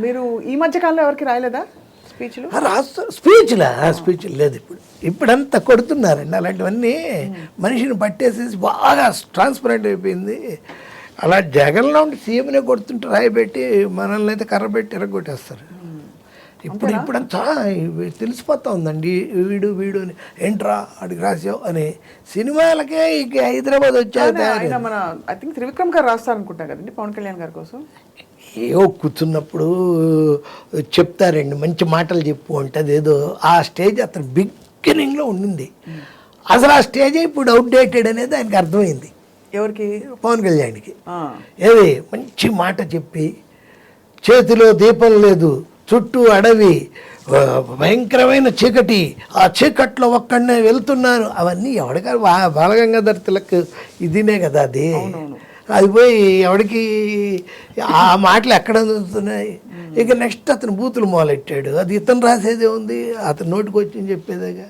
మీరు ఈ మధ్య కాలంలో ఎవరికి రాయలేదా స్పీచ్లు? స్పీచ్ లేదు. ఇప్పుడంతా కొడుతున్నారండి అలాంటివన్నీ. మనిషిని పట్టేసేసి బాగా ట్రాన్స్పరెంట్ అయిపోయింది. అలా జగన్లో ఉండి సీఎంనే కొడుతుంటే రాయబెట్టి మనల్ని అయితే కర్ర పెట్టి ఎరగొట్టేస్తారు. ఇప్పుడంతా తెలిసిపోతా ఉందండి, వీడు అని ఏంట్రా అడిగి రాసావు అని. సినిమాలకే ఇక హైదరాబాద్ వచ్చాక ఆయన మన ఐ థింక్ త్రివిక్రమ్ గారు రాస్తారనుకుంటా కదండి పవన్ కళ్యాణ్ గారి కోసం. ఏవో కూర్చున్నప్పుడు చెప్తారండి, మంచి మాటలు చెప్పు అంటే అదేదో ఆ స్టేజ్ అతను బిగినింగ్లో ఉండింది. అసలు ఆ స్టేజ్ ఇప్పుడు అవుట్డేటెడ్ అనేది ఆయనకి అర్థమైంది. ఎవరికి? పవన్ కళ్యాణ్కి. ఏది మంచి మాట చెప్పి, చేతిలో దీపం లేదు, చుట్టూ అడవి, భయంకరమైన చీకటి, ఆ చీకట్లో ఒక్కడనే వెళ్తున్నాను, అవన్నీ ఎవడికారు బాలగంగాధర్ తిలక్ ఇదినే కదా అది. అది పోయి ఎవడికి ఆ మాటలు ఎక్కడ అందుతున్నాయి. ఇక నెక్స్ట్ అతను బూతులు మొదలెట్టాడు. అది ఇతను రాసేదే ఉంది, అతను నోటికి వచ్చి చెప్పేదేగా.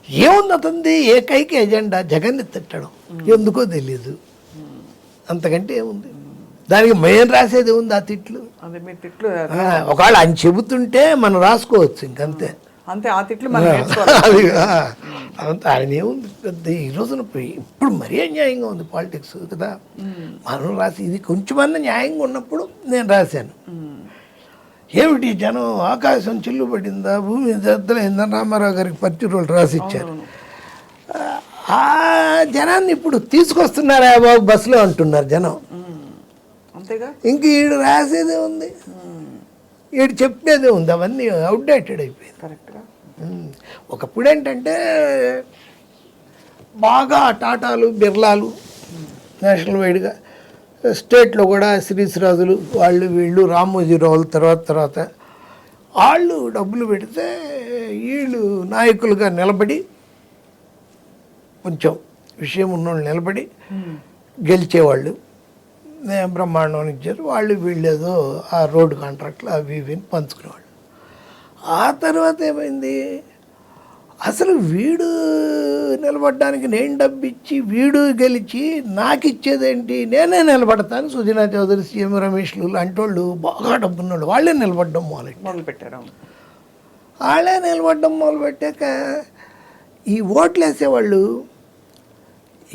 ఏముంది అతనిది ఏకైక ఎజెండా జగన్ని తిట్టడం, ఎందుకో తెలీదు. అంతకంటే ఏముంది దానికి మేము రాసేది ఉంది. ఆ తిట్లు ఒకవేళ ఆయన చెబుతుంటే మనం రాసుకోవచ్చు, ఇంకంతే. అంతే, ఆ తిట్లు అది ఆయన ఏముంది పెద్ద. ఈ రోజున ఇప్పుడు మరీ అన్యాయంగా ఉంది పాలిటిక్స్ కదా. మనం రాసి ఇది కొంచెమన్నా న్యాయంగా ఉన్నప్పుడు నేను రాశాను. ఏమిటి జనం ఆకాశం చిల్లు పడిందా, భూమి దద్దలైందా, రామారావు గారికి 10 రోజులు రాసిచ్చారు. ఆ జనాన్ని ఇప్పుడు తీసుకొస్తున్నారా బాబు బస్సులో అంటున్నారు జనం. అంతేగా, ఇంక ఈడు రాసేదే ఉంది, ఈడు చెప్పేదే ఉంది. అవన్నీ అవుట్డేటెడ్ అయిపోయింది. కరెక్ట్గా. ఒకప్పుడు ఏంటంటే బాగా టాటాలు బిర్లాలు నేషనల్ వైడ్గా, స్టేట్లో కూడా శ్రీశ్రాజులు వాళ్ళు వీళ్ళు రామోజీరావులు తర్వాత వాళ్ళు డబ్బులు పెడితే వీళ్ళు నాయకులుగా నిలబడి, కొంచెం విషయం ఉన్నోళ్ళు నిలబడి గెలిచేవాళ్ళు. బ్రహ్మాండం ఇచ్చారు వాళ్ళు. వీళ్ళేదో ఆ రోడ్డు కాంట్రాక్ట్లు అవి ఇవి పంచుకునేవాళ్ళు. ఆ తర్వాత ఏమైంది, అసలు వీడు నిలబడడానికి నేను డబ్బు ఇచ్చి వీడు గెలిచి నాకు ఇచ్చేదేంటి, నేనే నిలబడతాను. సుజనా చౌదరి, సీఎం రమేష్లు లాంటి వాళ్ళు బాగా డబ్బున్నోళ్ళు వాళ్ళే నిలబడడం మొదలుపెట్టారు. వాళ్ళే నిలబడడం మొదలుపెట్టాక ఈ ఓట్లు వేసేవాళ్ళు,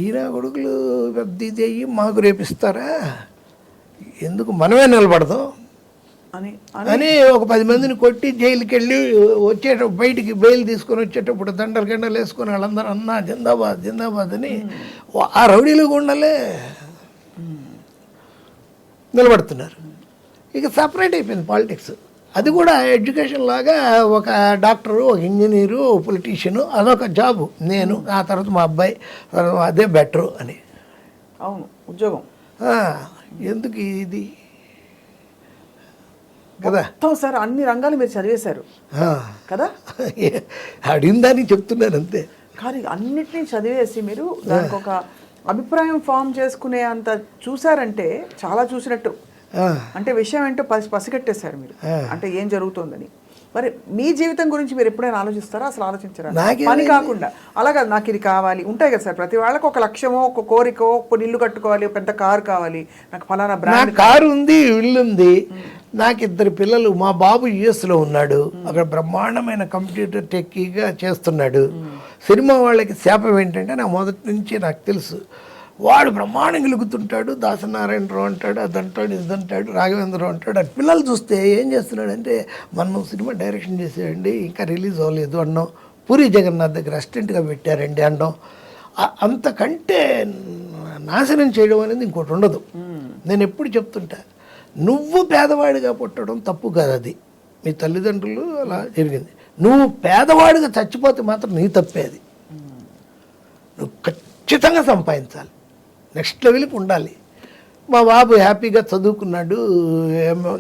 ఈయన కొడుకులు పెద్ద ఇది అయ్యి మాకు రేపిస్తారా, ఎందుకు మనమే నిలబడదాం అని ఒక 10 మందిని కొట్టి జైలుకి వెళ్ళి వచ్చేటప్పుడు బయటికి బెయిల్ తీసుకొని వచ్చేటప్పుడు దండలు గండలు వేసుకొని వాళ్ళందరూ అన్నా జిందాబాద్ జిందాబాద్ అని ఆ రౌడీలు గుండలే నిలబడుతున్నారు. ఇక సపరేట్ అయిపోయింది పాలిటిక్స్. అది కూడా ఎడ్యుకేషన్ లాగా ఒక డాక్టరు, ఒక ఇంజనీరు, ఒక పొలిటీషియను, అదొక జాబు. నేను ఆ తర్వాత మా అబ్బాయి, అదే బెటరు అని. అవును, ఉద్యోగం. ఎందుకు ఇది కదా సార్, అన్ని రంగాలు మీరు చదివేశారు కదా. అడిగిందని చెప్తున్నాను అంతే. కానీ అన్నిటినీ చదివేసి మీరు దానికి ఒక అభిప్రాయం ఫామ్ చేసుకునే అంత చూసారంటే చాలా చూసినట్టు. అంటే విషయం ఏంటో పసిగట్టేశారు మీరు, అంటే ఏం జరుగుతుందని. మరి మీ జీవితం గురించి మీరు ఎప్పుడైనా ఆలోచిస్తారా? అసలు ఆలోచించరా? పని కాకుండా అలాగా నాకు ఇది కావాలి ఉంటాయి కదా సార్, ప్రతి వాళ్ళకి ఒక లక్ష్యమో, ఒక కోరికో, ఒక ఇల్లు కట్టుకోవాలి, పెద్ద కారు కావాలి, నాకు ఫలానా బ్రాండ్ కారు ఉంది, ఇల్లు ఉంది. నాకు 2 పిల్లలు. మా బాబు యుఎస్లో ఉన్నాడు, అక్కడ బ్రహ్మాండమైన కంప్యూటర్ టెక్కీగా చేస్తున్నాడు. సినిమా వాళ్ళకి శాపం ఏంటంటే నాకు మొదటి నుంచి నాకు తెలుసు, వాడు బ్రహ్మాండం గెలుగుతుంటాడు, దాసనారాయణరావు అంటాడు, అదంటాడు, ఇదంటాడు, రాఘవేంద్రరావు అంటాడు. అది పిల్లలు చూస్తే ఏం చేస్తున్నాడంటే, మనం సినిమా డైరెక్షన్ చేసేయండి, ఇంకా రిలీజ్ అవ్వలేదు అన్నాం, పూరి జగన్నాథ్ దగ్గర అసిస్టెంట్గా పెట్టారండి అన్నాం. అంతకంటే నాశనం చేయడం అనేది ఇంకోటి ఉండదు. నేను ఎప్పుడు చెప్తుంటా, నువ్వు పేదవాడిగా పుట్టడం తప్పు కాదు, అది మీ తల్లిదండ్రులు అలా జరిగింది. నువ్వు పేదవాడిగా చచ్చిపోతే మాత్రం నీ తప్పే. అది నువ్వు ఖచ్చితంగా సంపాదించాలి, నెక్స్ట్ లెవెల్కి ఉండాలి. మా బాబు హ్యాపీగా చదువుకున్నాడు.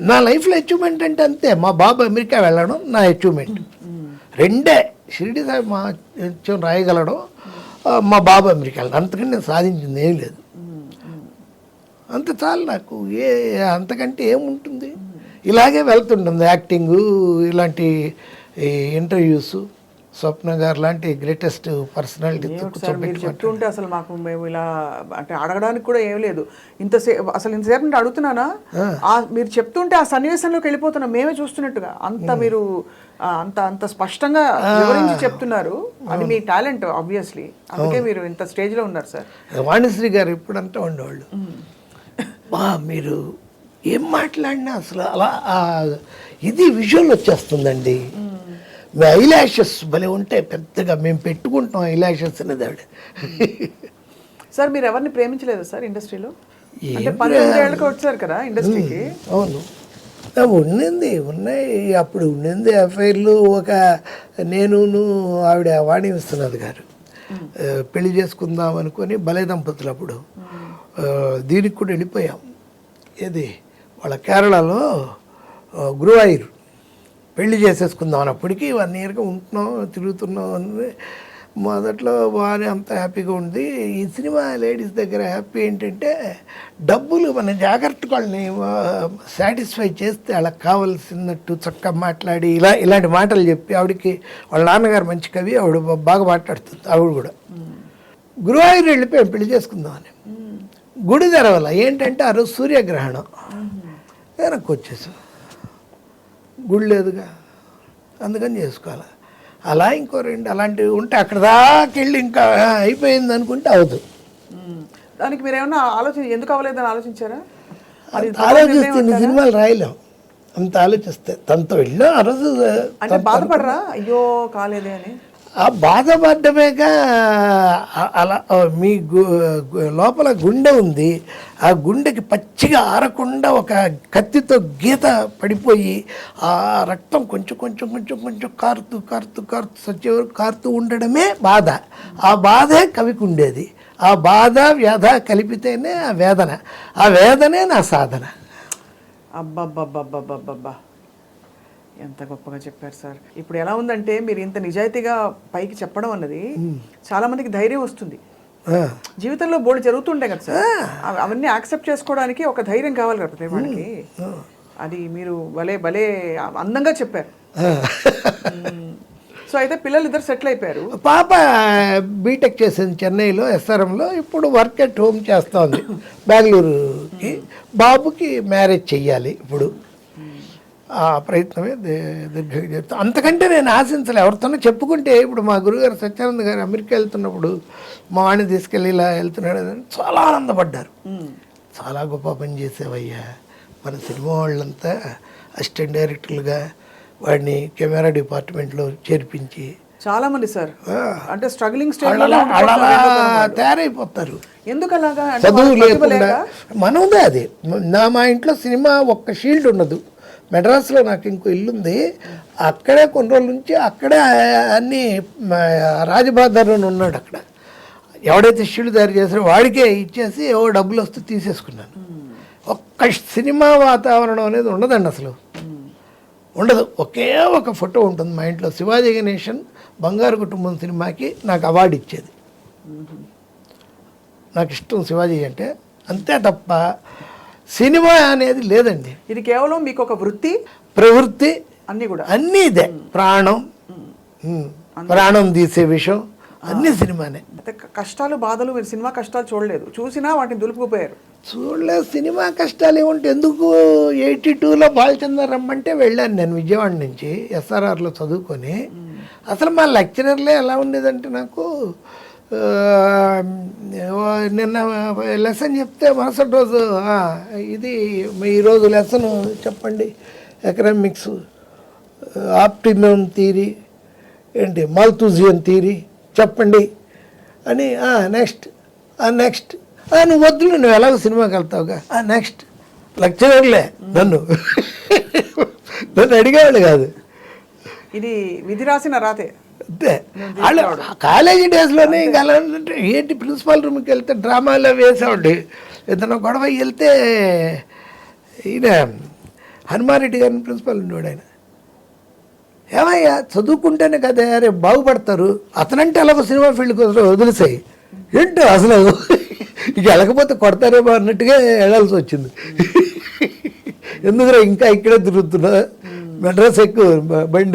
నా లైఫ్లో అచీవ్మెంట్ అంటే అంతే, మా బాబు అమెరికా వెళ్ళడం నా అచీవ్మెంట్. 2 షిరిడి సాయి మా రాయగలడం, మా బాబు అమెరికా వెళ్ళడం. అంతకంటే నేను సాధించింది ఏం లేదు. అంత చాలు నాకు. అంతకంటే ఏముంటుంది. ఇలాగే వెళ్తుంటుంది యాక్టింగు, ఇలాంటి ఇంటర్వ్యూస్. స్వప్న గారు లాంటి గ్రేటెస్ట్ పర్సనాలిటీ సార్ మీరు చెప్తుంటే అసలు మాకు మేము ఇలా అంటే అడగడానికి కూడా ఏం లేదు. ఇంతసేపు నుండి అడుగుతున్నానా, మీరు చెప్తుంటే ఆ సన్నివేశంలోకి వెళ్ళిపోతున్నాం మేమే చూస్తున్నట్టుగా. అంత మీరు అంత స్పష్టంగా వివరించి చెప్తున్నారు. అది మీ టాలెంట్ ఆబ్వియస్లీ, అందుకే మీరు ఇంత స్టేజ్ లో ఉన్నారు సార్. వాణిశ్రీ గారు ఇప్పుడు అంటూ ఉండేవాళ్ళు, మీరు ఏం మాట్లాడినా అసలు అలా ఇది విజువల్ వచ్చేస్తుందండి. మీ ఐలాషెస్ భలే ఉంటాయి పెద్దగా, మేము పెట్టుకుంటాం ఐలాషెస్ అనేది ఆవిడ. సార్ మీరు ఎవరిని ప్రేమించలేదు సార్ ఇండస్ట్రీలో? అంటే 19 ఏళ్ళకి వచ్చారు కదా ఇండస్ట్రీకి. అవును, ఉన్నాయి అప్పుడు ఉండింది అఫైర్లు. ఒక నేను ఆవిడ వాణి విశ్వనాథ్ గారు పెళ్లి చేసుకుందాం అనుకొని భలే దంపతులు అప్పుడు దీనికి కూడా వెళ్ళిపోయాం. ఏది వాళ్ళ కేరళలో గురువాయూర్ పెళ్లి చేసేసుకుందాం అన్నప్పటికీ 1 ఇయర్గా ఉంటున్నాం, తిరుగుతున్నాం అని. మొదట్లో బాగానే అంత హ్యాపీగా ఉంది. ఈ సినిమా లేడీస్ దగ్గర హ్యాపీ ఏంటంటే డబ్బులు మన జాగ్రత్తగా వాళ్ళని సాటిస్ఫై చేస్తే వాళ్ళకి కావాల్సినట్టు చక్కగా మాట్లాడి ఇలాంటి మాటలు చెప్పి, ఆవిడకి వాళ్ళ నాన్నగారు మంచి కవి, ఆవిడ బాగా మాట్లాడుతుంది. ఆవిడ కూడా గురువాయూర్ వెళ్ళిపోయాం పెళ్లి చేసుకుందామని. గుడి తెరవల ఏంటంటే ఆ రోజు సూర్యగ్రహణం, వెనక్కి వచ్చేసాం. గుడి లేదుగా, అందుకని చేసుకోవాలి. అలా ఇంకో 2 అలాంటివి ఉంటే అక్కడ దాకెళ్ళి ఇంకా అయిపోయింది అనుకుంటే అవదు. దానికి మీరు ఏమన్నా ఎందుకు అవ్వలేదని ఆలోచించారా? ఆలోచిస్తే ఇన్ని సినిమాలు రాయలేం, అంత ఆలోచిస్తే. తనతో వెళ్ళాం ఆ రోజు. అంటే బాధపడరా అయ్యో కాలేదే అని? ఆ బాధపడ్డమేగా. అలా మీ లోపల గుండె ఉంది, ఆ గుండెకి పచ్చిగా ఆరకుండా ఒక కత్తితో గీత పడిపోయి ఆ రక్తం కొంచెం కొంచెం కొంచెం కొంచెం కారుతూ కారుతూ కారుతూ సచ్చే వరకు కారుతూ ఉండడమే బాధ. ఆ బాధే కవికి ఉండేది. ఆ బాధ వ్యధ కలిపితేనే ఆ వేదన, ఆ వేదనే నా సాధన. అబ్బబ్బబ్బబ్బబ్బబ్బా, ఎంత గొప్పగా చెప్పారు సార్. ఇప్పుడు ఎలా ఉందంటే మీరు ఇంత నిజాయితీగా పైకి చెప్పడం అన్నది చాలా మందికి ధైర్యం వస్తుంది. జీవితంలో బోల్డ్ జరుగుతుంటాయి కదా సార్, అవన్నీ యాక్సెప్ట్ చేసుకోవడానికి ఒక ధైర్యం కావాలి కదా ప్రతి వాడికి. అది మీరు భలే భలే అందంగా చెప్పారు. సో అయితే పిల్లలు ఇద్దరు సెటిల్ అయిపోయారు. పాప బీటెక్ చేసింది చెన్నైలో ఎస్ఆర్ఎంలో, ఇప్పుడు వర్క్ ఎట్ హోమ్ చేస్తోంది బెంగళూరుకి. బాబుకి మ్యారేజ్ చెయ్యాలి ఇప్పుడు. ఆ ప్రయత్నమే దీర్ఘంగా చెప్తాను. అంతకంటే నేను ఆశించలే. ఎవరితోనో చెప్పుకుంటే, ఇప్పుడు మా గురుగారు సత్యానంద గారు అమెరికా వెళ్తున్నప్పుడు మా వాడిని తీసుకెళ్ళి ఇలా వెళ్తున్నాడు అని చాలా ఆనందపడ్డారు. చాలా గొప్ప పని చేసేవయ్యా, మన సినిమా వాళ్ళంతా అసిస్టెంట్ డైరెక్టర్లుగా వాడిని కెమెరా డిపార్ట్మెంట్లో చేర్పించి చాలా మంది సార్ అంటే స్ట్రగ్లింగ్ స్టేజ్ తయారైపోతారు. ఎందుకు అలాగా? చదువు లేకుండా మనదే అది. మా ఇంట్లో సినిమా ఒక్క షీల్డ్ ఉండదు. మెడ్రాస్లో నాకు ఇంకో ఇల్లుంది, అక్కడే కొన్ని రోజుల నుంచి అక్కడే అన్నీ రాజబహదూర్ అని ఉన్నాడు అక్కడ. ఎవడైతే షీల్డ్ తయారు చేశారో వాడికే ఇచ్చేసి ఏవో డబ్బులు వస్తే తీసేసుకున్నాను. ఒక్క సినిమా వాతావరణం అనేది ఉండదండి, అసలు ఉండదు. ఒకే ఒక ఫోటో ఉంటుంది మా ఇంట్లో. శివాజీ గణేశన్ బంగారు కుటుంబం సినిమాకి నాకు అవార్డు ఇచ్చేది. నాకు ఇష్టం శివాజీ అంటే, అంతే తప్ప సినిమా అనేది లేదండి. ఇది కేవలం మీకు ఒక వృత్తి, ప్రవృత్తి, అన్నీ కూడా అన్నీ ఇదే. ప్రాణం తీసే విషయం అన్నీ సినిమానే. కష్టాలు బాధలు మీరు సినిమా కష్టాలు చూడలేదు, చూసినా వాటిని దులుపుకుపోయారు. చూడలేదు. సినిమా కష్టాలు ఏముంటే ఎందుకు? 82లో బాలచంద్ర రమ్మంటే వెళ్ళాను నేను విజయవాడ నుంచి ఎస్ఆర్ఆర్లో చదువుకొని. అసలు మా లెక్చరర్లే ఎలా ఉండేదంటే, నాకు నిన్న లెసన్ చెప్తే మరుసటి రోజు ఇది ఈరోజు లెసన్ చెప్పండి, ఎకనామిక్స్ ఆప్టిమమ్ థియరీ ఏంటి మాల్తూజియన్ థియరీ చెప్పండి అని. నెక్స్ట్ నెక్స్ట్ నువ్వు వద్దులు, నువ్వు ఎలాగో సినిమాకి వెళ్తావుగా, నెక్స్ట్. లెక్చరర్లే నన్ను అడిగేవాళ్ళు కాదు. ఇది విధి రాసిన రాతే అంతే. వాళ్ళు కాలేజీ డేస్లోనే ఇంకా అలా ఏంటి, ప్రిన్సిపాల్ రూమ్కి వెళ్తే డ్రామాలో వేసేవాడి. ఏదైనా గొడవ వెళ్తే ఈయన హనుమారెడ్డి గారిని ప్రిన్సిపాల్ ఉండేవాడు. ఆయన ఏమయ్యా చదువుకుంటేనే కదా రేపు బాగుపడతారు, అతనంటే అలాగ సినిమా ఫీల్డ్కి వదిలేసాయి ఏంటో అసలు ఇక వెళ్ళకపోతే కొడతారేమో అన్నట్టుగా వెళ్ళాల్సి వచ్చింది. ఎందుకురా ఇంకా ఇక్కడే తిరుగుతున్నా, మెడ్రాస్ ఎక్కువ బండి